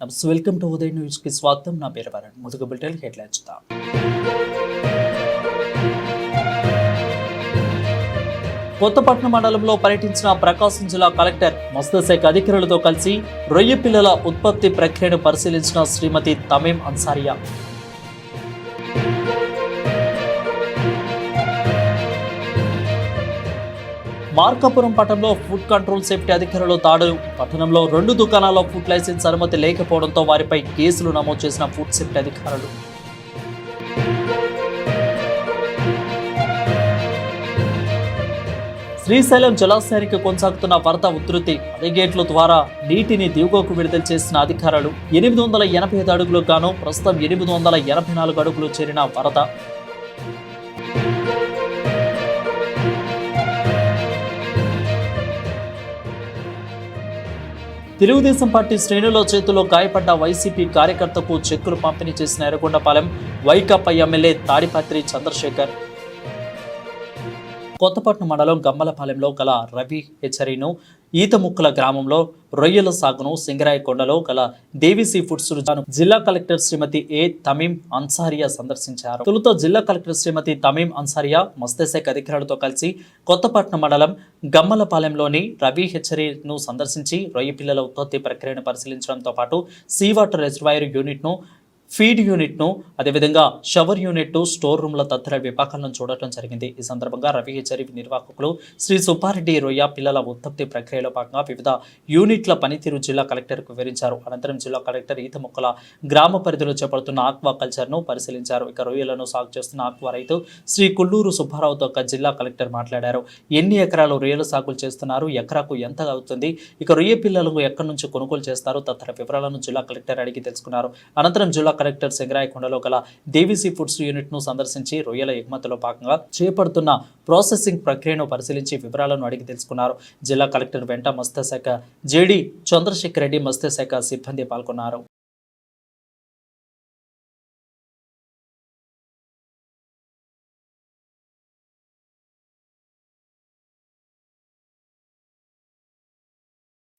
నమస్తే, welcome to Uday news కి స్వాగతం. నా పేరు వరుణ్. ముందుగా బులెటిన్ హెడ్లైన్స్ చూద్దాం. కొత్తపట్నం మండలంలో పర్యటించిన ప్రకాశం జిల్లా కలెక్టర్ మత్స్యశాఖ అధికారులతో కలిసి రొయ్య పిల్లల ఉత్పత్తి ప్రక్రియను పరిశీలించిన శ్రీమతి తమీం అన్సారియా. మార్కాపురం పట్టణంలో ఫుడ్ కంట్రోల్ సేఫ్టీ అధికారులు దాడులు. పట్టణంలో 2 దుకాణాల్లో ఫుడ్ లైసెన్స్ అనుమతి లేకపోవడంతో వారిపై కేసులు నమోదు చేసిన ఫుడ్ సేఫ్టీ అధికారులు. శ్రీశైలం జలాశయానికి కొనసాగుతున్న వరద ఉధృతి. అలిగేట్ల ద్వారా నీటిని దిగువకు విడుదల చేసిన అధికారులు. 885 అడుగులకు గాను ప్రస్తుతం 884 అడుగులు చేరిన వరద. తెలుగుదేశం పార్టీ శ్రేణుల చేతుల్లో గాయపడ్డ వైసీపీ కార్యకర్తకు చెక్కులు పంపిణీ చేసిన ఎర్రగొండపాలెం వైకాపా ఎమ్మెల్యే తాడిపత్రి చంద్రశేఖర్. కొత్తపట్నం మండలం గమ్మలపాలెంలో గల రవి హెచ్చరీను, ఈతముక్కల గ్రామంలో రొయ్యల సాగును, సింగరాయకొండలో గల దేవిసీ ఫుడ్స్ జిల్లా కలెక్టర్ శ్రీమతి ఏ తమీం అన్సారియా సందర్శించారు. తొలుత జిల్లా కలెక్టర్ శ్రీమతి తమీం అన్సారియా మత్స్యశాఖ అధికారులతో కలిసి కొత్తపట్నం మండలం గమ్మలపాలెంలోని రవి హెచ్చరీను సందర్శించి రొయ్య పిల్లల ఉత్పత్తి ప్రక్రియను పరిశీలించడంతో పాటు సీ వాటర్ రిజర్వాయర్ యూనిట్ను, ఫీడ్ యూనిట్ను, అదేవిధంగా షవర్ యూనిట్, స్టోర్ రూమ్ల తదితర విభాగాలను చూడటం జరిగింది. ఈ సందర్భంగా రవి హెచ్చరి నిర్వాహకులు శ్రీ సుబ్బారెడ్డి రొయ్య పిల్లల ఉత్పత్తి ప్రక్రియలో భాగంగా వివిధ యూనిట్ల పనితీరు జిల్లా కలెక్టర్కు వివరించారు. అనంతరం జిల్లా కలెక్టర్ ఈతముక్కల గ్రామ పరిధిలో చేపడుతున్న ఆక్వా కల్చర్ను పరిశీలించారు. ఇక రొయ్యలను సాగు చేస్తున్న ఆక్వా రైతు శ్రీ కుల్లూరు సుబ్బారావుతో జిల్లా కలెక్టర్ మాట్లాడారు. ఎన్ని ఎకరాలు రొయ్యల సాగులు చేస్తున్నారు, ఎకరాకు ఎంత అవుతుంది, ఇక రొయ్య పిల్లలను ఎక్కడి నుంచి కొనుగోలు చేస్తారు తదితర వివరాలను జిల్లా కలెక్టర్ అడిగి తెలుసుకున్నారు. అనంతరం జిల్లా కలెక్టర్ సింగరాయకొండలో గల దేవిసీ ఫుడ్స్ యూనిట్ ను సందర్శించి రొయ్యల ఎగుమతిలో భాగంగా చేపడుతున్న ప్రాసెసింగ్ ప్రక్రియను పరిశీలించి వివరాలను అడిగి తెలుసుకున్నారు. జిల్లా కలెక్టర్ వెంట మత్స్యశాఖ జేడీ చంద్రశేఖర్ రెడ్డి, మత్స్యశాఖ సిబ్బంది పాల్గొన్నారు.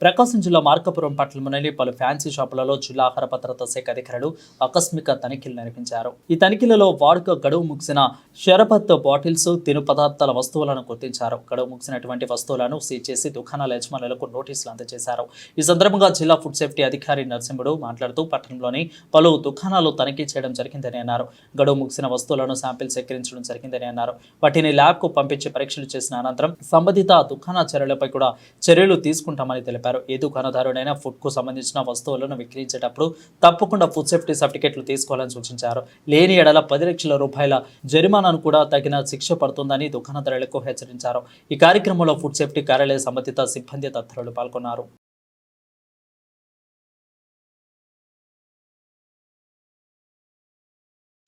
ప్రకాశం జిల్లా మార్కాపురం పట్టణంలోని పలు ఫ్యాన్సీ షాపులలో జిల్లా ఆహార భద్రతా శాఖ అధికారులు ఆకస్మిక తనిఖీలు నిర్వహించారు. ఈ తనిఖీలలో వాడుక గడువు ముగిసిన షరబత్ బాటిల్స్, తిను పదార్థాల వస్తువులను గుర్తించారు. గడువు ముగిసినటువంటి వస్తువులను సీజ్ చేసి దుకాణాల యజమానులకు నోటీసులు అందజేశారు. ఈ సందర్భంగా జిల్లా ఫుడ్ సేఫ్టీ అధికారి నరసింహుడు మాట్లాడుతూ పట్టణంలోని పలు దుకాణాలు తనిఖీ చేయడం జరిగిందని అన్నారు. గడువు ముగిసిన వస్తువులను శాంపిల్ సేకరించడం జరిగిందని అన్నారు. వాటిని ల్యాబ్కు పంపించి పరీక్షలు చేసిన అనంతరం సంబంధిత దుకాణ చర్యలపై కూడా చర్యలు తీసుకుంటామని తెలిపారు. ఏ దుకాణదారుడైనా ఫుడ్ కు సంబంధించిన వస్తువులను విక్రయించేటప్పుడు తప్పకుండా ఫుడ్ సేఫ్టీ సర్టిఫికెట్లు తీసుకోవాలని సూచించారు. లేని ఎడల 10 లక్షల రూపాయల జరిమానాను కూడా తగిన శిక్ష పడుతుందని దుకాణదారులకు హెచ్చరించారు. ఈ కార్యక్రమంలో ఫుడ్ సేఫ్టీ కార్యాలయ సంబంధిత సిబ్బంది తదితరులు పాల్గొన్నారు.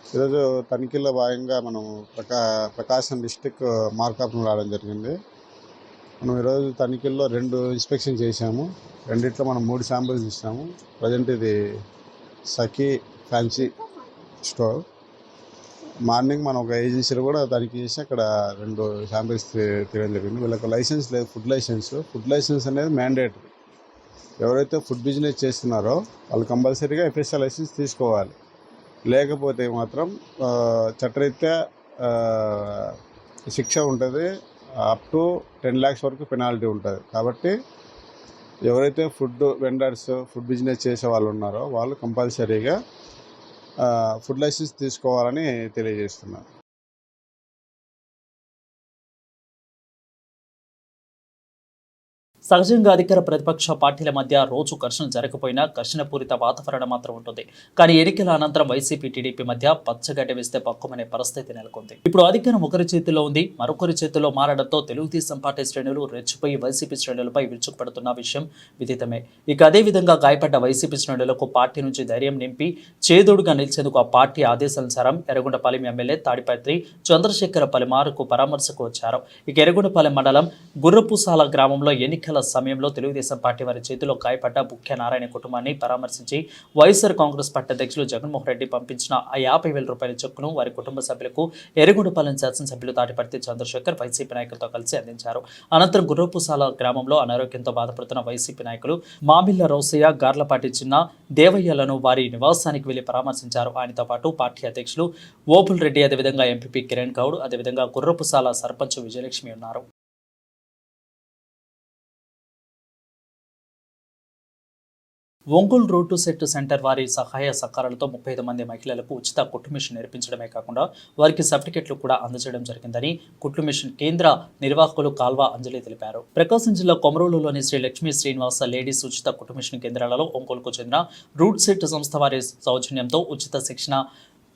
ఈరోజు తనిఖీల్లో భాగంగా మనం ప్రకాశం డిస్టిక్ మార్కాపురం రావడం జరిగింది. మనం ఈరోజు తనిఖీల్లో 2 ఇన్స్పెక్షన్ చేశాము. రెండిట్లో మనం 3 శాంపిల్స్ ఇచ్చాము. ప్రజెంట్ ఇది సఖీ ఫ్యాన్సీ స్టోర్. మార్నింగ్ మనం ఒక ఏజెన్సీలో కూడా తనిఖీ చేసి అక్కడ 2 శాంపిల్స్ తీయడం జరిగింది. వీళ్ళకి లైసెన్స్ లేదు, ఫుడ్ లైసెన్స్. ఫుడ్ లైసెన్స్ అనేది మ్యాండేటరీ. ఎవరైతే ఫుడ్ బిజినెస్ చేస్తున్నారో వాళ్ళు కంపల్సరీగా ఎఫ్ఎస్ఐ లైసెన్స్ తీసుకోవాలి. లేకపోతే మాత్రం చట్టరీత్యా శిక్ష ఉంటుంది. అప్ టు 10 lakhs వరకు పెనాల్టీ ఉంటుంది. కాబట్టి ఎవరైతే ఫుడ్ వెండర్స్, ఫుడ్ బిజినెస్ చేసే వాళ్ళు ఉన్నారో వాళ్ళు కంపల్సరీగా ఫుడ్ లైసెన్స్ తీసుకోవాలని తెలియజేస్తున్నారు. సహజంగా అధికార ప్రతిపక్ష పార్టీల మధ్య రోజు ఘర్షణ జరగకపోయినా ఘర్షణపూరిత వాతావరణం మాత్రం ఉంటుంది. కానీ ఎన్నికల అనంతరం వైసీపీ, టీడీపీ మధ్య పచ్చగడ్డ వేస్తే పక్కుమనే పరిస్థితి నెలకొంది. ఇప్పుడు అధికారం ఒకరి చేతిలో ఉంది, మరొకరి చేతిలో మారడంతో తెలుగుదేశం పార్టీ శ్రేణులు రెచ్చిపోయి వైసీపీ శ్రేణులపై విరుచుకుపడుతున్న విషయం విదితమే. ఇక అదేవిధంగా గాయపడ్డ వైసీపీ శ్రేణులకు పార్టీ నుంచి ధైర్యం నింపి చేదోడుగా నిలిచేందుకు ఆ పార్టీ ఆదేశానుసారం ఎర్రగొండపాలెం ఎమ్మెల్యే తాడిపత్రి చంద్రశేఖర్ పలుమార్లు పరామర్శకు వచ్చారు. ఇక ఎర్రగొండపాలెం మండలం గుర్రపుసాల గ్రామంలో ఎన్నికల ఎన్నికల సమయంలో తెలుగుదేశం పార్టీ వారి చేతిలో గాయపడ్డ బుక్య నారాయణ కుటుంబాన్ని పరామర్శించి వైఎస్ఆర్ కాంగ్రెస్ పార్టీ అధ్యక్షులు జగన్మోహన్ రెడ్డి పంపించిన ఆ 50,000 రూపాయల చెక్కును వారి కుటుంబ సభ్యులకు ఎర్రగొండపాలెం శాసనసభ్యులు తాటిపర్తి చంద్రశేఖర్ వైసీపీ నాయకులతో కలిసి అందించారు. అనంతరం గుర్రపుసాల గ్రామంలో అనారోగ్యంతో బాధపడుతున్న వైసీపీ నాయకులు మామిళ్ల రోసయ్య, గార్లపాటి చిన్న, దేవయ్యలను వారి నివాసానికి వెళ్లి పరామర్శించారు. ఆయనతో పాటు పార్టీ అధ్యక్షులు ఓపుల్ రెడ్డి, అదేవిధంగా ఎంపీపీ కిరణ్ గౌడ్, అదేవిధంగా గుర్రపుసాల సర్పంచ్ విజయలక్ష్మి ఉన్నారు. Ongole road to set centre వారి సహాయ సహకారాలతో 35 మంది మహిళలకు ఉచిత కుట్టు మిషన్ నేర్పించడమే కాకుండా వారికి సర్టిఫికెట్లు కూడా అందజేయడం జరిగిందని కుట్టు మిషన్ కేంద్ర నిర్వాహకులు కాల్వ అంజలి తెలిపారు. ప్రకాశం జిల్లా కొమరోలులోని శ్రీ లక్ష్మీ శ్రీనివాస లేడీస్ ఉచిత కుట్టు మిషన్ కేంద్రాలలో ఒంగోలుకు చెందిన రూట్ సెట్ సంస్థ వారి సౌజన్యంతో ఉచిత శిక్షణ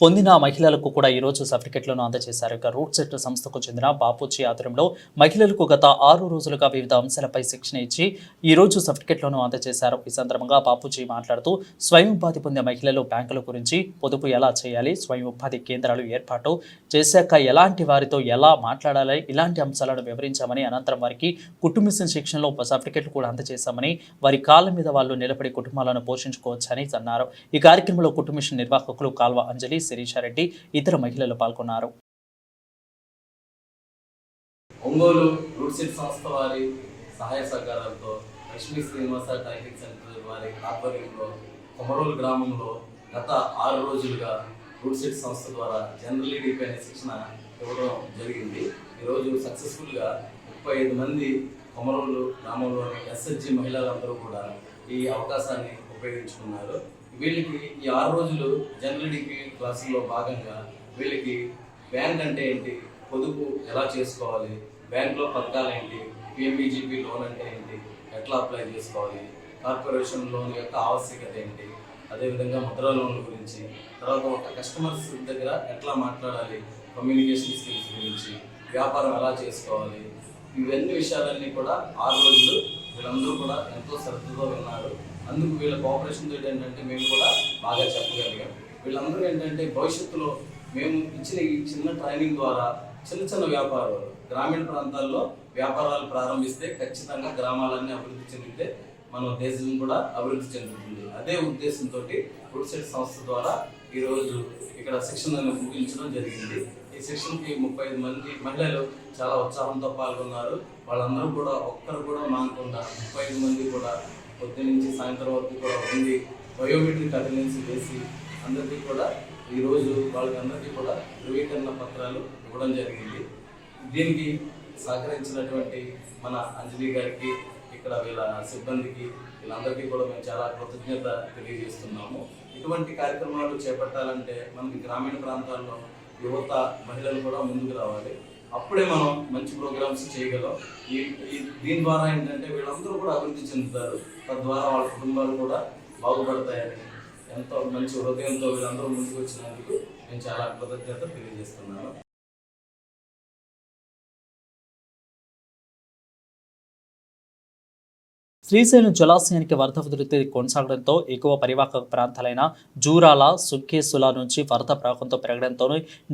పొందిన మహిళలకు కూడా ఈరోజు సర్టిఫికెట్లను అందజేశారు. ఇక రూట్ సెట్ సంస్థకు చెందిన బాపూజీ ఆధ్వర్యంలో మహిళలకు గత 6 రోజులుగా వివిధ అంశాలపై శిక్షణ ఇచ్చి ఈరోజు సర్టిఫికెట్లను అందజేశారు. ఈ సందర్భంగా బాపూజీ మాట్లాడుతూ స్వయం ఉపాధి పొందే మహిళలు బ్యాంకుల గురించి, పొదుపు ఎలా చేయాలి, స్వయం ఉపాధి కేంద్రాలు ఏర్పాటు చేశాక ఎలాంటి వారితో ఎలా మాట్లాడాలి, ఇలాంటి అంశాలను వివరించామని, అనంతరం వారికి కుట్టు మిషన్ శిక్షణలో సర్టిఫికెట్లు కూడా అందజేశామని, వారి కాళ్ళ మీద వాళ్ళు నిలబడి కుటుంబాలను పోషించుకోవచ్చని అన్నారు. ఈ కార్యక్రమంలో కుట్టు మిషన్ నిర్వాహకులు కాల్వ అంజలి, శిరీషారెడ్డి, ఇతర మహిళలు పాల్గొన్నారు. ఒంగోలు రూట్ సెట్ సంస్థ వారి సహాయ సహకారాలతో లక్ష్మీ శ్రీనివాస టైపింగ్ సెంటర్ వారి ఆధ్వర్యంలో కొమరోలు గ్రామంలో గత 6 రోజులుగా రూట్ సెట్ సంస్థ ద్వారా జనరల్ ఈడీపీ అనే శిక్షణ ఇవ్వడం జరిగింది. ఈరోజు సక్సెస్ఫుల్గా 35 మంది కొమరోలు గ్రామంలోని ఎస్హెచ్జి మహిళలందరూ కూడా ఈ అవకాశాన్ని ఉపయోగించుకున్నారు. వీళ్ళకి ఈ 6 రోజులు జనరల్ ఈడీపీ క్లాసుల్లో భాగంగా వీళ్ళకి బ్యాంక్ అంటే ఏంటి, పొదుపు ఎలా చేసుకోవాలి, బ్యాంక్లో పథకాలు ఏంటి, పిఎంఈజీపీ లోన్ అంటే ఏంటి, ఎట్లా అప్లై చేసుకోవాలి, కార్పొరేషన్ లోన్ యొక్క ఆవశ్యకత ఏంటి, అదేవిధంగా ముద్రా లోన్ల గురించి, తర్వాత ఒక కస్టమర్స్ దగ్గర ఎట్లా మాట్లాడాలి, కమ్యూనికేషన్ స్కిల్స్ గురించి, వ్యాపారం ఎలా చేసుకోవాలి, ఇవన్నీ విషయాలన్నీ కూడా 6 రోజులు వీళ్ళందరూ కూడా ఎంతో శ్రద్ధతో విన్నారు. అందుకు వీళ్ళ కోఆపరేషన్ తోటి ఏంటంటే మేము కూడా బాగా చెప్పగలిగాం. వీళ్ళందరూ ఏంటంటే భవిష్యత్తులో మేము ఇచ్చిన ఈ చిన్న ట్రైనింగ్ ద్వారా చిన్న చిన్న వ్యాపారాలు గ్రామీణ ప్రాంతాల్లో వ్యాపారాలు ప్రారంభిస్తే ఖచ్చితంగా గ్రామాలన్నీ అభివృద్ధి చెందితే మన దేశం కూడా అభివృద్ధి చెందుతుంది. అదే ఉద్దేశంతో రూట్ సెట్ సంస్థ ద్వారా ఈరోజు ఇక్కడ శిక్షణను ముగించడం జరిగింది. ఈ శిక్షణకి 35 మంది మహిళలు చాలా ఉత్సాహంతో పాల్గొన్నారు. వాళ్ళందరూ కూడా ఒక్కరు కూడా మానకుండా 35 మంది కూడా పొద్దు నుంచి సాయంత్రం వరకు కూడా ఉండి బయోమెట్రిక్ అటెండెన్స్ వేసి అందరికీ కూడా ఈరోజు వాళ్ళందరికీ కూడా ధృవీకరణ పత్రాలు ఇవ్వడం జరిగింది. దీనికి సహకరించినటువంటి మన అంజలి గారికి, ఇక్కడ వీళ్ళ సిబ్బందికి, వీళ్ళందరికీ కూడా మేము చాలా కృతజ్ఞత తెలియజేస్తున్నాము. ఇటువంటి కార్యక్రమాలు చేపట్టాలంటే మనకి గ్రామీణ ప్రాంతాల్లో యువత, మహిళలు కూడా ముందుకు రావాలి. అప్పుడే మనం మంచి ప్రోగ్రామ్స్ చేయగలం. దీని ద్వారా ఏంటంటే వీళ్ళందరూ కూడా అభివృద్ధి చెందుతారు. తద్వారా వాళ్ళ కుటుంబాలు కూడా బాగుపడతాయని ఎంతో మంచి హృదయంతో వీళ్ళందరూ ముందుకు వచ్చినందుకు నేను చాలా కృతజ్ఞత తెలియజేస్తున్నాను. శ్రీశైలం జలాశయానికి వరద ఉధృతి కొనసాగడంతో ఎగువ పరివాహక ప్రాంతాలైన జూరాల, సుక్కేసుల నుంచి వరద ప్రవాహంతో పెరగడంతో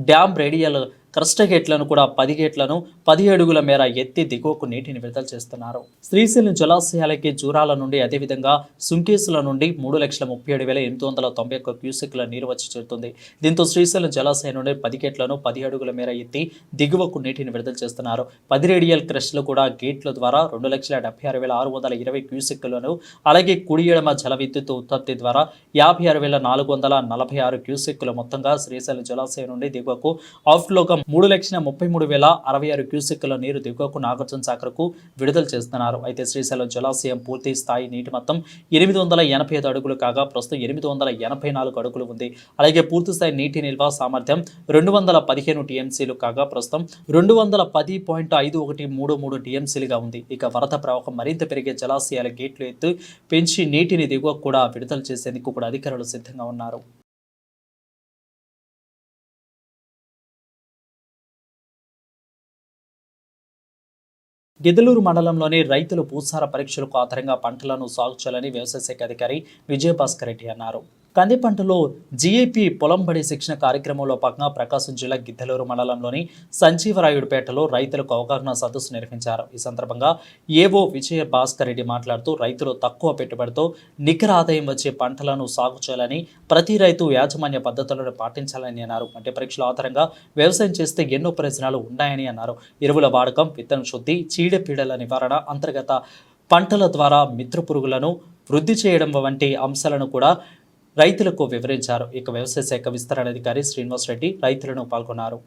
డ్యాం రేడియల్ క్రస్ట్ గేట్లను కూడా 10 గేట్లను 10 అడుగుల మేర ఎత్తి దిగువకు నీటిని విడుదల చేస్తున్నారు. శ్రీశైలం జలాశయాలకి జూరాల నుండి, అదేవిధంగా సుంకేసుల నుండి 3,37,891 క్యూసెక్ల నీరు వచ్చి చేరుతుంది. దీంతో శ్రీశైలం జలాశయం నుండి 10 గేట్లను 10 అడుగుల మేర ఎత్తి దిగువకు నీటిని విడుదల చేస్తున్నారు. 10 రేడియల్ క్రస్ట్లు కూడా గేట్ల ద్వారా 2,76,620 క్యూసెక్లను, అలాగే కుడి ఎడమ జల విద్యుత్ ఉత్పత్తి ద్వారా 56,446 క్యూసెక్లు మొత్తంగా శ్రీశైలం జలాశయం నుండి దిగువకు ఆఫ్లోగా 3,33,066 క్యూసెక్కుల నీరు దిగువకు నాగార్జున సాగర్కు విడుదల చేస్తున్నారు. అయితే శ్రీశైలం జలాశయం పూర్తి స్థాయి నీటి మొత్తం 885 అడుగులు కాగా ప్రస్తుతం 884 అడుగులు ఉంది. అలాగే పూర్తి స్థాయి నీటి నిల్వ సామర్థ్యం 215 టీఎంసీలు కాగా ప్రస్తుతం 210.5133 టీఎంసీలుగా ఉంది. ఇక వరద ప్రవాహం మరింత పెరిగే జలాశయాల గేట్లు ఎత్తు పెంచి నీటిని దిగువకు కూడా విడుదల చేసేందుకు కూడా అధికారులు సిద్ధంగా ఉన్నారు. గిద్దలూరు మండలంలోని రైతులు భూసార పరీక్షలకు ఆధారంగా పంటలను సాగు చేయాలని వ్యవసాయ శాఖ అధికారి విజయభాస్కర్ రెడ్డి అన్నారు. కందిపంటలో జీఏపీ పొలంబడి శిక్షణ కార్యక్రమంలో భాగంగా ప్రకాశం జిల్లా గిద్దలూరు మండలంలోని సంజీవరాయుడుపేటలో రైతులకు అవగాహన సదస్సు నిర్వహించారు. ఈ సందర్భంగా ఏవో విజయ భాస్కర్ రెడ్డి మాట్లాడుతూ రైతులు తక్కువ పెట్టుబడితో నికర ఆదాయం వచ్చే పంటలను సాగు చేయాలని, ప్రతి రైతు యాజమాన్య పద్ధతులను పాటించాలని అన్నారు. అంటే పరీక్షల ఆధారంగా వ్యవసాయం చేస్తే ఎన్నో ప్రయోజనాలు ఉన్నాయని అన్నారు. ఎరువుల వాడకం, విత్తన శుద్ధి, చీడపీడల నివారణ, అంతర్గత పంటల ద్వారా మిత్ర పురుగులను వృద్ధి చేయడం వంటి అంశాలను కూడా రైతులకు వివరించారు. ఇక వ్యవసాయ శాఖ విస్తరణ అధికారి శ్రీనివాస్ రెడ్డి రైతులను పాల్గొన్నారు.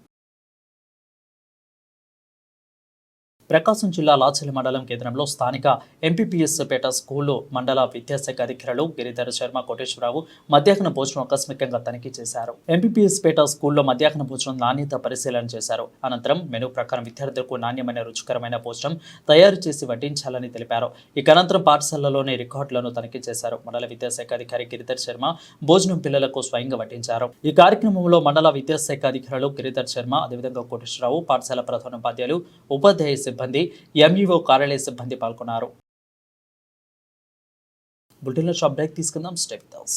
ప్రకాశం జిల్లా లాచలి మండలం కేంద్రంలో స్థానిక ఎంపీపీఎస్ పేట స్కూల్లో మండల విద్యాశాఖ అధికారులు గిరిధర్ శర్మ, కోటేశ్వరరావు మధ్యాహ్న భోజనం ఆకస్మికంగా తనిఖీ చేశారు. ఎంపీపీఎస్ పేట స్కూల్లో మధ్యాహ్న భోజనం నాణ్యత పరిశీలన చేశారు. అనంతరం మెనూ ప్రకారం విద్యార్థులకు నాణ్యమైన రుచికరమైన భోజనం తయారు చేసి వడ్డించాలని తెలిపారు. ఇక అనంతరం పాఠశాలలోని రికార్డులను తనిఖీ చేశారు. మండల విద్యాశాఖ అధికారి గిరిధర్ శర్మ భోజనం పిల్లలకు స్వయంగా వడ్డించారు. ఈ కార్యక్రమంలో మండల విద్యాశాఖ అధికారులు గిరిధర్ శర్మ, అదేవిధంగా కోటేశ్వరరావు, పాఠశాల ప్రధానోపాధ్యాయులు, ఉపాధ్యాయ సిబ్బంది, ఎంఈఓ కార్యాలయ సిబ్బంది పాల్గొన్నారు. బులెటిన్లో షార్ట్ బ్రేక్ తీసుకుందాం. Stay with us.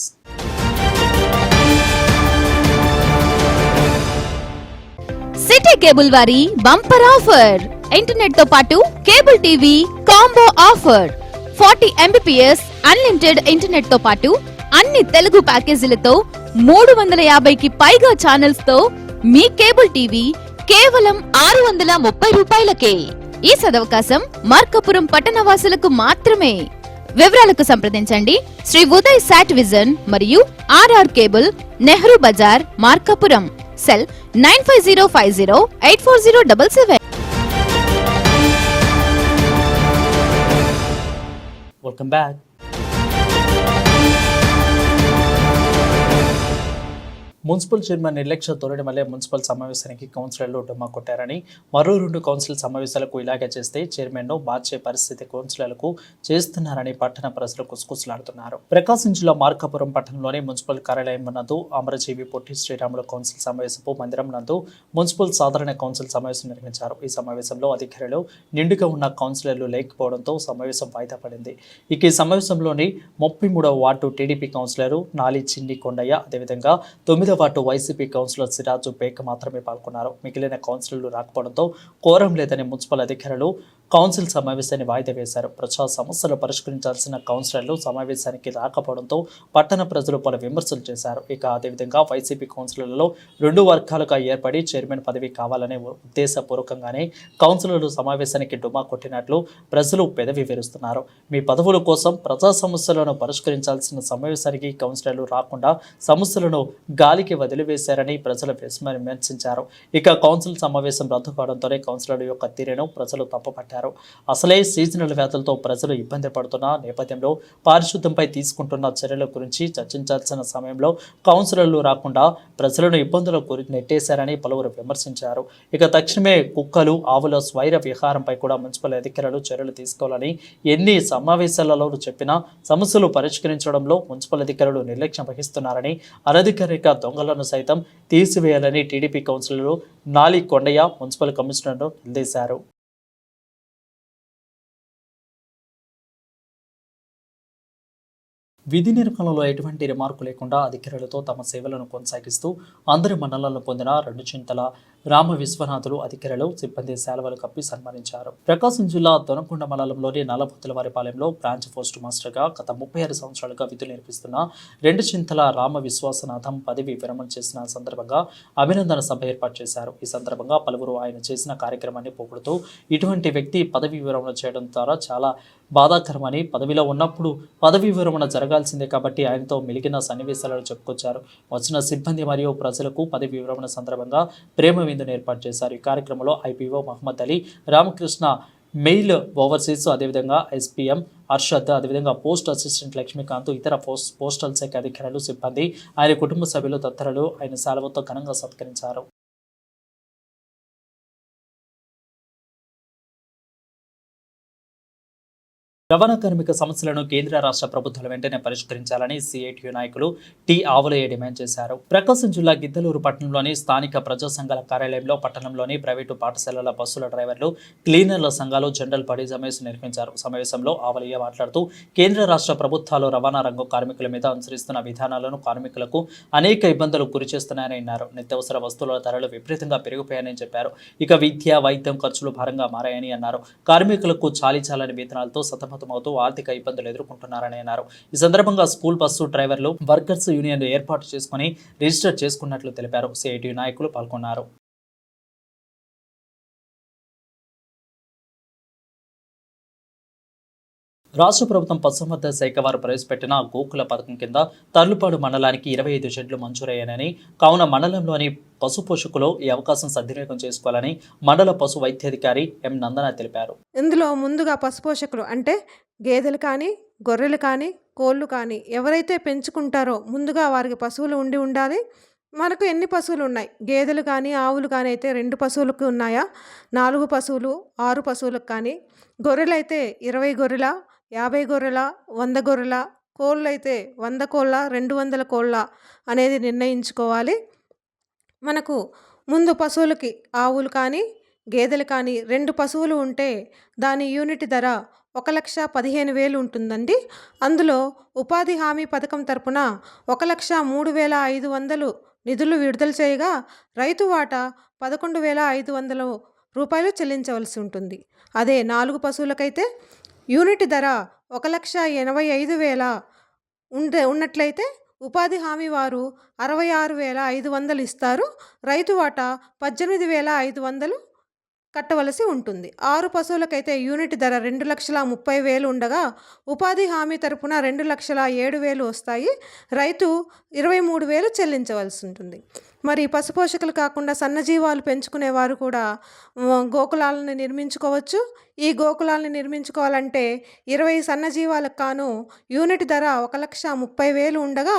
City cable వారి బంపర్ ఆఫర్. ఇంటర్నెట్ తో పాటు cable TV combo offer. 40 Mbps unlimited internet తో పాటు అన్ని తెలుగు ప్యాకేజీలతో 350కి పైగా ఛానల్స్ తో మీ కేబుల్ టీవీ కేవలం 630 రూపాయలకే. ఈ సదవకాశం మార్కాపురం పట్టణవాసులకు మాత్రమే. వివరాలకు సంప్రదించండి శ్రీ ఉదయ్ సాట్ విజన్ మరియు RR cable, Nehru Bazar, Markapuram. Cell 9505084077. Welcome back. Municipal chairman నిర్లక్ష్య ధోరణి వల్లే మున్సిపల్ సమావేశానికి కౌన్సిలర్లు డుమ్మా కొట్టారని, మరో 2 కౌన్సిల్ సమావేశాలకు ఇలాగే చేస్తే చైర్మన్ను మార్చే పరిస్థితి కౌన్సిలర్లకు చేస్తున్నారని పట్టణ ప్రజలు కుసకుసలాడుతున్నారు. ప్రకాశం జిల్లా మార్కాపురం పట్టణంలోని మున్సిపల్ కార్యాలయం నందు అమరజీవి పొట్టి శ్రీరాములు కౌన్సిల్ సమావేశపు మందిరం నందు మున్సిపల్ సాధారణ కౌన్సిల్ సమావేశం నిర్వహించారు. ఈ సమావేశంలో అధికారులు నిండుగా ఉన్న కౌన్సిలర్లు లేకపోవడంతో సమావేశం వాయిదా పడింది. ఇక ఈ సమావేశంలోని 33వ ward TDP councillor Nali Chinni Kondaiah, అదేవిధంగా 9వ ward YCP councillor Siraju Baig మాత్రమే పాల్గొన్నారు. మిగిలిన కౌన్సిలర్లు రాకపోవడంతో కోరం లేదని మున్సిపల్ అధికారులు కౌన్సిల్ సమావేశాన్ని వాయిదా వేశారు. ప్రజా సమస్యలు పరిష్కరించాల్సిన కౌన్సిలర్లు సమావేశానికి రాకపోవడంతో పట్టణ ప్రజలు పలు విమర్శలు చేశారు. ఇక అదేవిధంగా వైసీపీ కౌన్సిలర్లలో 2 వర్గాలుగా ఏర్పడి చైర్మన్ పదవి కావాలనే ఉద్దేశపూర్వకంగానే కౌన్సిలర్లు సమావేశానికి డుమ్మా కొట్టినట్లు ప్రజలు పెదవి విరుస్తున్నారు. మీ పదవుల కోసం ప్రజా సమస్యలను పరిష్కరించాల్సిన సమావేశానికి కౌన్సిలర్లు రాకుండా సమస్యలను గాలికి వదిలివేశారని ప్రజలు విమర్శించారు. ఇక కౌన్సిల్ సమావేశం రద్దు కావడంతోనే కౌన్సిలర్ యొక్క తీరును ప్రజలు తప్పుపట్టారు. అసలే సీజనల్ వ్యాధులతో ప్రజలు ఇబ్బంది పడుతున్న నేపథ్యంలో పారిశుద్ధ్యంపై తీసుకుంటున్న చర్యల గురించి చర్చించాల్సిన సమయంలో కౌన్సిలర్లు రాకుండా ప్రజలను ఇబ్బందులకు నెట్టేశారని పలువురు విమర్శించారు. ఇక తక్షణమే కుక్కలు, ఆవుల స్వైర విహారంపై కూడా మున్సిపల్ అధికారులు చర్యలు తీసుకోవాలని ఎన్ని సమావేశాలలో చెప్పినా సమస్యలు పరిష్కరించడంలో మున్సిపల్ అధికారులు నిర్లక్ష్యం వహిస్తున్నారని, అనధికారిక దొంగలను సైతం తీసివేయాలని టీడీపీ కౌన్సిలర్ నాలి కొండయ్య మున్సిపల్ కమిషనర్ను నిలదీశారు. విధి నిర్వహణలో ఎటువంటి రిమార్కు లేకుండా అధికారులతో తమ సేవలను కొనసాగిస్తూ అందరి మండలాలను పొందిన 2 చింతల రామ విశ్వనాథులు అధికారులు సిబ్బంది శాలువలు కప్పి సన్మానించారు. ప్రకాశం జిల్లా దొనకొండ మండలంలోని నల్లబుత్తలవారిపాలెంలో బ్రాంచ్ పోస్ట్ మాస్టర్గా గత 36 సంవత్సరాలుగా విధులు నిర్వహిస్తున్న 2 చింతల రామ విశ్వనాథం పదవి విరమణ చేసిన సందర్భంగా అభినందన సభ ఏర్పాటు చేశారు. ఈ సందర్భంగా పలువురు ఆయన చేసిన కార్యక్రమాన్ని పొగుడుతూ ఇటువంటి వ్యక్తి పదవి విరమణ చేయడం ద్వారా చాలా బాధాకరమని, పదవిలో ఉన్నప్పుడు పదవి విరమణ జరగాల్సిందే కాబట్టి ఆయనతో మిలిగిన సన్నివేశాలను చెప్పుకొచ్చారు. వచ్చిన సిబ్బంది మరియు ప్రజలకు పదవి విరమణ సందర్భంగా ప్రేమ విందును ఏర్పాటు చేశారు. ఈ కార్యక్రమంలో IPO Mohammed Ali, Ramakrishna, mail overseas, అదేవిధంగా ఎస్పీఎం అర్షద్, అదేవిధంగా పోస్ట్ అసిస్టెంట్ లక్ష్మీకాంత్, ఇతర పోస్టల్ శాఖ అధికారులు, సిబ్బంది, ఆయన కుటుంబ సభ్యులు తదితరులు ఆయన శాలువతో ఘనంగా సత్కరించారు. రవాణా కార్మిక సమస్యలను కేంద్ర రాష్ట్ర ప్రభుత్వాలు వెంటనే పరిష్కరించాలని సిఐటియు నాయకులు టి ఆవులయ్య డిమాండ్ చేశారు. ప్రకాశం జిల్లా గిద్దలూరు పట్టణంలోని స్థానిక ప్రజా సంఘాల కార్యాలయంలో పట్టణంలోని ప్రైవేటు పాఠశాలల బస్సుల డ్రైవర్లు, క్లీనర్ల సంఘాలు జనరల్ బాడీ సమావేశం నిర్వహించారు. సమావేశంలో ఆవులయ్య మాట్లాడుతూ కేంద్ర రాష్ట్ర ప్రభుత్వాలు రవాణా రంగం కార్మికుల మీద అనుసరిస్తున్న విధానాలను కార్మికులకు అనేక ఇబ్బందులకు గురి చేస్తున్నాయని అన్నారు. నిత్యావసర వస్తువుల ధరలు విపరీతంగా పెరిగిపోయాయని చెప్పారు. ఇక విద్య, వైద్యం ఖర్చులు భారంగా మారాయని అన్నారు. కార్మికులకు చాలీచాలని వేతనాలతో సతమతమవుతూ ఆర్థిక ఇబ్బందులు ఎదుర్కొంటున్నారని అన్నారు. ఈ సందర్భంగా స్కూల్ బస్సు డ్రైవర్లు వర్కర్స్ యూనియన్ ఏర్పాటు చేసుకుని రిజిస్టర్ చేసుకున్నట్లు తెలిపారు. సిఐటియు నాయకులు పాల్గొన్నారు. రాష్ట్ర ప్రభుత్వం పశుసంవర్ధక శాఖ వారు ప్రవేశపెట్టిన గోకుల పథకం కింద తర్లుపాడు మండలానికి 25 షెడ్లు మంజూరయ్యాయని, కావున మండలంలోని పశు పోషకులు ఈ అవకాశం సద్వినియోగం చేసుకోవాలని మండల పశు వైద్యాధికారి ఎం నందన తెలిపారు. ఇందులో ముందుగా పశు పోషకులు అంటే గేదెలు కానీ, గొర్రెలు కానీ, కోళ్ళు కానీ ఎవరైతే పెంచుకుంటారో ముందుగా వారికి పశువులు ఉండాలి. మనకు ఎన్ని పశువులు ఉన్నాయి, గేదెలు కానీ ఆవులు కానీ అయితే 2 పశువులకు ఉన్నాయా, 4 పశువులు, 6 పశువులకు కానీ, గొర్రెలు అయితే 20 గొర్రెల, 50 గొర్రెల, 100 గొర్రెల, కోళ్ళు అయితే 100 కోళ్ళ, 200 కోళ్ళ అనేది నిర్ణయించుకోవాలి. మనకు ముందు పశువులకి ఆవులు కానీ గేదెలు కానీ 2 పశువులు ఉంటే దాని యూనిట్ ధర 1,15,000 ఉంటుందండి. అందులో ఉపాధి హామీ పథకం తరపున 1,03,500 నిధులు విడుదల చేయగా రైతు వాటా 11,500 రూపాయలు చెల్లించవలసి ఉంటుంది. అదే 4 పశువులకైతే యూనిట్ ధర 1,85,000 ఉన్నట్లయితే ఉపాధి హామీ వారు 66,500 ఇస్తారు. రైతు వాటా 18,500 కట్టవలసి ఉంటుంది. 6 పశువులకైతే యూనిట్ ధర 2,30,000 ఉండగా ఉపాధి హామీ తరపున 2,07,000 వస్తాయి. రైతు 23,000 చెల్లించవలసి ఉంటుంది. మరి పశుపోషకులు కాకుండా సన్నజీవాలు పెంచుకునేవారు కూడా గోకులాలను నిర్మించుకోవచ్చు. ఈ గోకులాలను నిర్మించుకోవాలంటే 20 సన్నజీవాలకు కాను యూనిట్ ధర 1,30,000 ఉండగా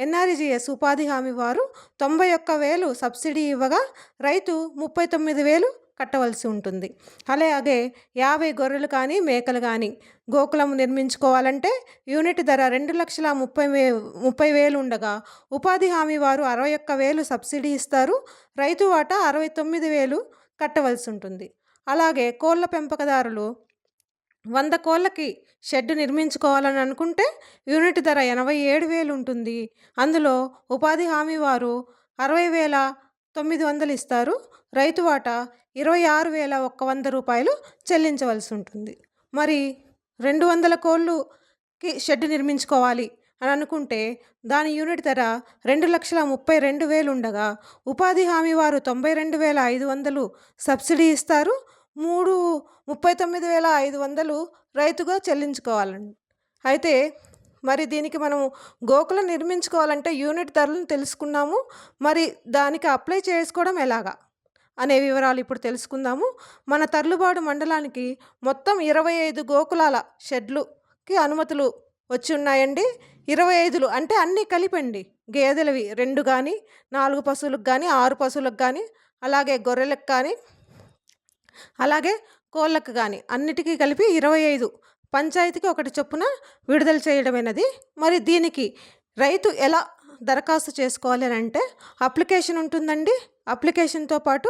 ఎన్ఆర్ఈజీఎస్ ఉపాధి హామీ వారు 91,000 సబ్సిడీ ఇవ్వగా రైతు 39,000 కట్టవలసి ఉంటుంది. అలాగే 50 గొర్రెలు కానీ మేకలు కానీ గోకులం నిర్మించుకోవాలంటే యూనిట్ ధర 2,30,000 ఉండగా ఉపాధి హామీ వారు 61,000 సబ్సిడీ ఇస్తారు. రైతు వాటా 69,000 కట్టవలసి ఉంటుంది. అలాగే కోళ్ళ పెంపకదారులు 100 కోళ్ళకి షెడ్ నిర్మించుకోవాలని అనుకుంటే యూనిట్ ధర 87,000 ఉంటుంది. అందులో ఉపాధి హామీ వారు 60,900 ఇస్తారు. రైతు వాటా 26,100 రూపాయలు చెల్లించవలసి ఉంటుంది. మరి 200 కోళ్ళకి షెడ్ నిర్మించుకోవాలి అని అనుకుంటే దాని యూనిట్ ధర 2,32,000 ఉండగా ఉపాధి హామీ వారు 92,500 సబ్సిడీ ఇస్తారు. 39,500 రైతుగా చెల్లించుకోవాలండి. అయితే మరి దీనికి మనం గోకులం నిర్మించుకోవాలంటే యూనిట్ ధరలను తెలుసుకున్నాము. మరి దానికి అప్లై చేసుకోవడం ఎలాగా అనే వివరాలు ఇప్పుడు తెలుసుకుందాము. మన తర్లుబాడు మండలానికి మొత్తం 25 గోకులాల షెడ్లుకి అనుమతులు వచ్చి ఉన్నాయండి. 25 అంటే అన్నీ కలిపండి. గేదెలవి 2 కానీ, 4 పశువులకు కానీ, 6 పశువులకు కానీ, అలాగే గొర్రెలకు కానీ, అలాగే కోళ్ళకు కానీ అన్నిటికీ కలిపి 25 పంచాయతీకి ఒకటి చొప్పున విడుదల చేయడమైనది. మరి దీనికి రైతు ఎలా దరఖాస్తు చేసుకోవాలి అని అంటే అప్లికేషన్ ఉంటుందండి. అప్లికేషన్తో పాటు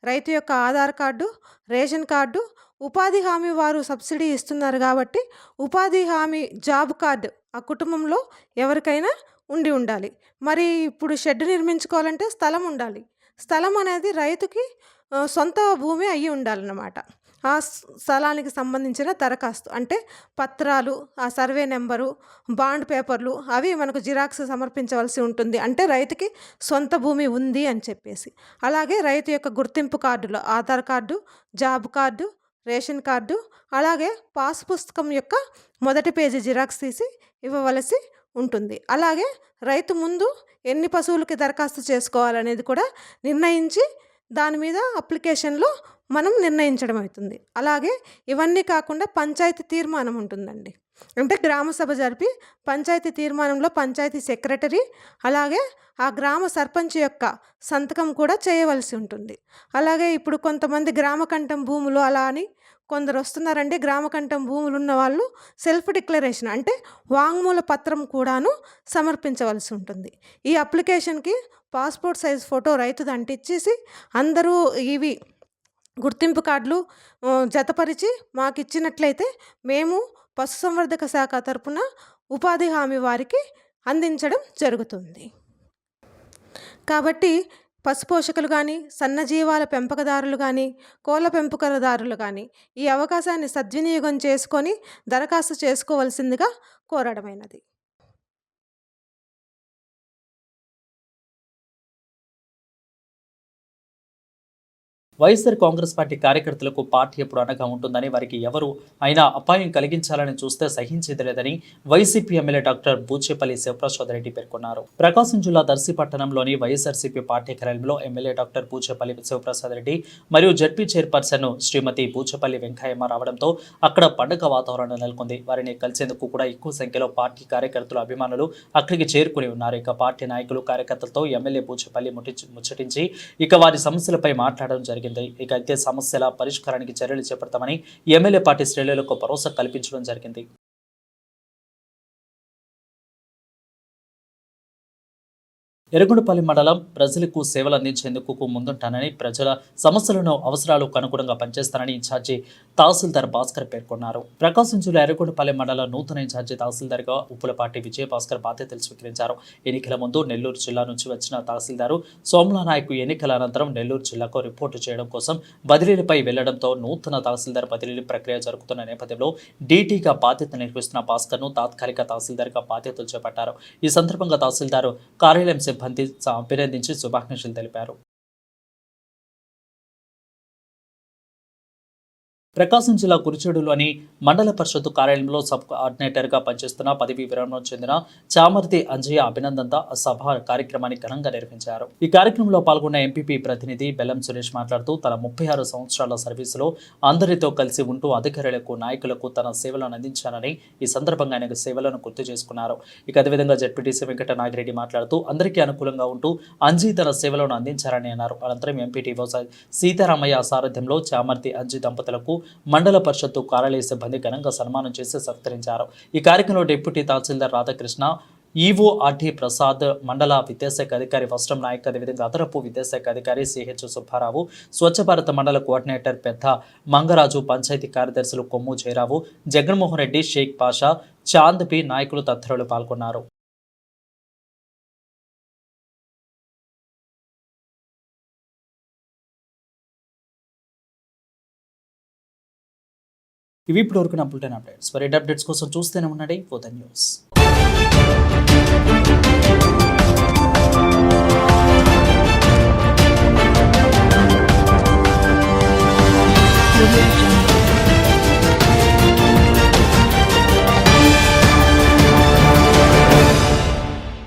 రైతు యొక్క ఆధార్ కార్డు, రేషన్ కార్డు, ఉపాధి హామీ వారు సబ్సిడీ ఇస్తున్నారు కాబట్టి ఉపాధి హామీ జాబ్ కార్డు ఆ కుటుంబంలో ఎవరికైనా ఉండాలి. మరి ఇప్పుడు షెడ్ నిర్మించుకోవాలంటే స్థలం ఉండాలి. స్థలం అనేది రైతుకి సొంత భూమి అయ్యి ఉండాలన్నమాట. ఆ స్థలానికి సంబంధించిన దరఖాస్తు అంటే పత్రాలు, ఆ సర్వే నెంబరు, బాండ్ పేపర్లు అవి మనకు జిరాక్స్ సమర్పించవలసి ఉంటుంది. అంటే రైతుకి సొంత భూమి ఉంది అని చెప్పేసి. అలాగే రైతు యొక్క గుర్తింపు కార్డులో Aadhaar card, job card, ration card, అలాగే పాస్ పుస్తకం యొక్క మొదటి పేజీ జిరాక్స్ తీసి ఇవ్వవలసి ఉంటుంది. అలాగే రైతు ముందు ఎన్ని పశువులకి దరఖాస్తు చేసుకోవాలనేది కూడా నిర్ణయించి దాని మీద అప్లికేషన్లో మనం నిర్ణయించడం అవుతుంది. అలాగే ఇవన్నీ కాకుండా పంచాయతీ తీర్మానం ఉంటుందండి. అంటే గ్రామ సభ జరిపి పంచాయతీ తీర్మానంలో పంచాయతీ సెక్రటరీ అలాగే ఆ గ్రామ సర్పంచ్ యొక్క సంతకం కూడా చేయవలసి ఉంటుంది. అలాగే ఇప్పుడు కొంతమంది గ్రామ కంఠం భూములు అలా అని కొందరు వస్తున్నారండి, గ్రామకంఠం భూములు ఉన్న వాళ్ళు సెల్ఫ్ డిక్లరేషన్ అంటే వాంగ్మూల పత్రం కూడాను సమర్పించవలసి ఉంటుంది. ఈ అప్లికేషన్కి పాస్పోర్ట్ సైజ్ ఫోటో రైతుది అంటించేసి అందరూ ఇవి గుర్తింపు కార్డులు జతపరిచి మాకు ఇచ్చినట్లయితే మేము పశుసంవర్ధక శాఖ తరపున ఉపాధి హామీ వారికి అందించడం జరుగుతుంది. కాబట్టి పశుపోషకులు కానీ, సన్నజీవాల పెంపకదారులు కానీ, కోళ్ళ పెంపకదారులు కానీ ఈ అవకాశాన్ని సద్వినియోగం చేసుకొని దరఖాస్తు చేసుకోవలసిందిగా కోరడమైనది. వైఎస్ఆర్ కాంగ్రెస్ పార్టీ కార్యకర్తలకు పార్టీ ఎప్పుడు అండగా ఉంటుందని, వారికి ఎవరు అయినా అపాయం కలిగించాలని చూస్తే సహించేది లేదని YCP MLA doctor Boochepalli Sivaprasad Reddy పేర్కొన్నారు. ప్రకాశం జిల్లా దర్శి పట్టణంలోని వైఎస్ఆర్సీపీ పార్టీ కార్యాలయంలో ఎమ్మెల్యే డాక్టర్ బూచేపల్లి శివప్రసాద్ రెడ్డి మరియు జడ్పీ చైర్పర్సన్ శ్రీమతి బూచేపల్లి వెంకయ్యమ్మ రావడంతో అక్కడ పండుగ వాతావరణం నెలకొంది. వారిని కలిసేందుకు కూడా ఎక్కువ సంఖ్యలో పార్టీ కార్యకర్తలు, అభిమానులు అక్కడికి చేరుకుని ఉన్నారు. ఇక పార్టీ నాయకులు, కార్యకర్తలతో ఎమ్మెల్యే బూచేపల్లి ముచ్చటించి ఇక వారి సమస్యలపై మాట్లాడడం జరిగింది. ఇక అయితే సమస్యల పరిష్కారానికి చర్యలు చేపడతామని ఎమ్మెల్యే పార్టీ శ్రేణులకు భరోసా కల్పించడం జరిగింది. ఎర్రగొండపల్లి మండలం ప్రజలకు సేవలు అందించేందుకు ముందుంటానని, ప్రజల సమస్యలను, అవసరాలకు అనుగుణంగా పనిచేస్తానని ఇన్ఛార్జి తహసీల్దార్ భాస్కర్ పేర్కొన్నారు. ప్రకాశం జిల్లా ఎర్రగొండపల్లి మండలం నూతన ఇన్ఛార్జి తహసీల్దార్గా ఉప్పులపాటి విజయభాస్కర్ బాధ్యతలు స్వీకరించారు. ఎన్నికల ముందు నెల్లూరు జిల్లా నుంచి వచ్చిన తహసీల్దారు సోమలానాయకు ఎన్నికల అనంతరం నెల్లూరు జిల్లాకు రిపోర్టు చేయడం కోసం బదిలీలపై వెళ్లడంతో నూతన తహసీల్దార్ బదిలీ ప్రక్రియ జరుగుతున్న నేపథ్యంలో డీటీగా బాధ్యత నిర్వహిస్తున్న భాస్కర్ను తాత్కాలిక తహసీల్దార్గా బాధ్యతలు చేపట్టారు. ఈ సందర్భంగా తహసీల్దార్ కార్యాలయం సిబ్బంది అభినందించి శుభాకాంక్షలు తెలిపారు. ప్రకాశం జిల్లా కురిచేడులోని మండల పరిషత్తు కార్యాలయంలో సబ్ కోఆర్డినేటర్గా పనిచేస్తున్న పదవి విరమణ చెందిన చామర్తి అంజయ్య అభినందన సభ కార్యక్రమాన్ని ఘనంగా నిర్వహించారు. ఈ కార్యక్రమంలో పాల్గొన్న ఎంపీపీ ప్రతినిధి బెల్లం సురేష్ మాట్లాడుతూ తన 36 సంవత్సరాల సర్వీసులో అందరితో కలిసి ఉంటూ అధికారులకు, నాయకులకు తన సేవలను అందించానని ఈ సందర్భంగా ఆయన సేవలను గుర్తు చేసుకున్నారు. ఇక అదేవిధంగా జడ్పీటీసీ వెంకట నాగిరెడ్డి మాట్లాడుతూ అందరికీ అనుకూలంగా ఉంటూ అంజీ తన సేవలను అందించారని అన్నారు. అనంతరం ఎంపీటీఓ సీతారామయ్య సారథ్యంలో చామర్తి అంజీ దంపతులకు మండల పరిషత్తు కార్యాలయ సిబ్బంది ఘనంగా సన్మానం చేసి సత్కరించారు. ఈ కార్యక్రమంలో డిప్యూటీ తహసీల్దార్ రాధాకృష్ణ, ఈవో ఆర్టీ ప్రసాద్, మండల విద్యాశాఖ అధికారి వస్త్రం నాయక్, అదేవిధంగా అదనపు విద్యాశాఖ అధికారి సిహెచ్ సుబ్బారావు, స్వచ్ఛ భారత్ మండల కోఆర్డినేటర్ పెద్ద మంగరాజు, పంచాయతీ కార్యదర్శులు కొమ్ము జయరావు, జగన్మోహన్ రెడ్డి, షేక్ పాషా, చాంద్ పి నాయకులు తదితరులు పాల్గొన్నారు. ఇవి ఇప్పుడు వరకు నా బులెటిన్ అప్డేట్స్. మరి అప్డేట్స్ కోసం చూస్తూనే ఉండండి ఫర్ ద న్యూస్.